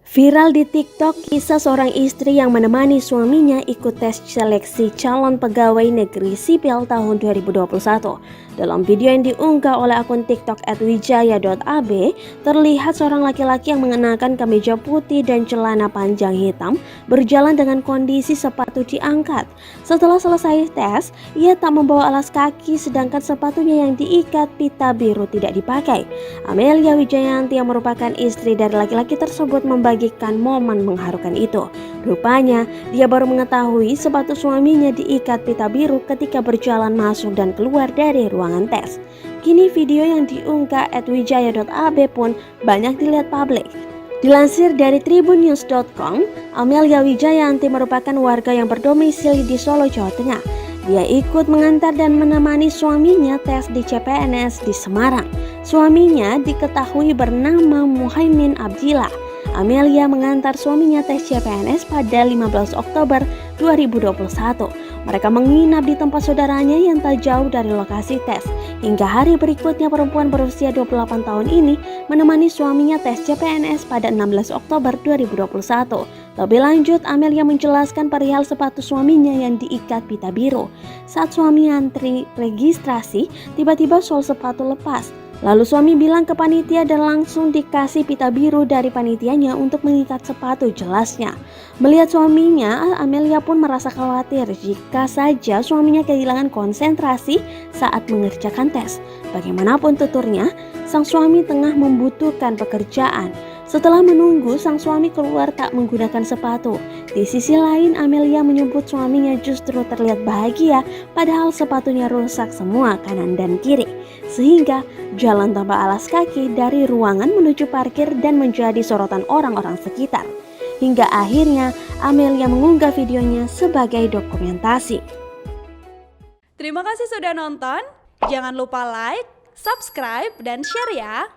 Viral di TikTok kisah seorang istri yang menemani suaminya ikut tes seleksi calon pegawai negeri sipil tahun 2021. Dalam video yang diunggah oleh akun TikTok @wijaya.ab, terlihat seorang laki-laki yang mengenakan kemeja putih dan celana panjang hitam berjalan dengan kondisi sepatu diangkat. Setelah selesai tes, ia tak membawa alas kaki sedangkan sepatunya yang diikat pita biru tidak dipakai. Amelia Wijayanti yang merupakan istri dari laki-laki tersebut membagikan momen mengharukan itu. Rupanya, dia baru mengetahui sepatu suaminya diikat pita biru ketika berjalan masuk dan keluar dari ruangan tes. Kini video yang diunggah @wijaya.ab pun banyak dilihat publik. Dilansir dari tribunnews.com, Amelia Wijayanti merupakan warga yang berdomisili di Solo, Jawa Tengah. Dia ikut mengantar dan menemani suaminya tes di CPNS di Semarang. Suaminya diketahui bernama Muhaimin Abdillah. Amelia mengantar suaminya tes CPNS pada 15 Oktober 2021. Mereka menginap di tempat saudaranya yang tak jauh dari lokasi tes. Hingga hari berikutnya perempuan berusia 28 tahun ini menemani suaminya tes CPNS pada 16 Oktober 2021. Lebih lanjut, Amelia menjelaskan perihal sepatu suaminya yang diikat pita biru. Saat suami antri registrasi, tiba-tiba sol sepatu lepas. Lalu suami bilang ke panitia dan langsung dikasih pita biru dari panitianya untuk mengikat sepatu, jelasnya. Melihat suaminya, Amelia pun merasa khawatir jika saja suaminya kehilangan konsentrasi saat mengerjakan tes. Bagaimanapun tuturnya, sang suami tengah membutuhkan pekerjaan. Setelah menunggu, sang suami keluar tak menggunakan sepatu. Di sisi lain, Amelia menyebut suaminya justru terlihat bahagia padahal sepatunya rusak semua kanan dan kiri. Sehingga jalan tanpa alas kaki dari ruangan menuju parkir dan menjadi sorotan orang-orang sekitar. Hingga akhirnya Amelia mengunggah videonya sebagai dokumentasi. Terima kasih sudah nonton. Jangan lupa like, subscribe, dan share ya.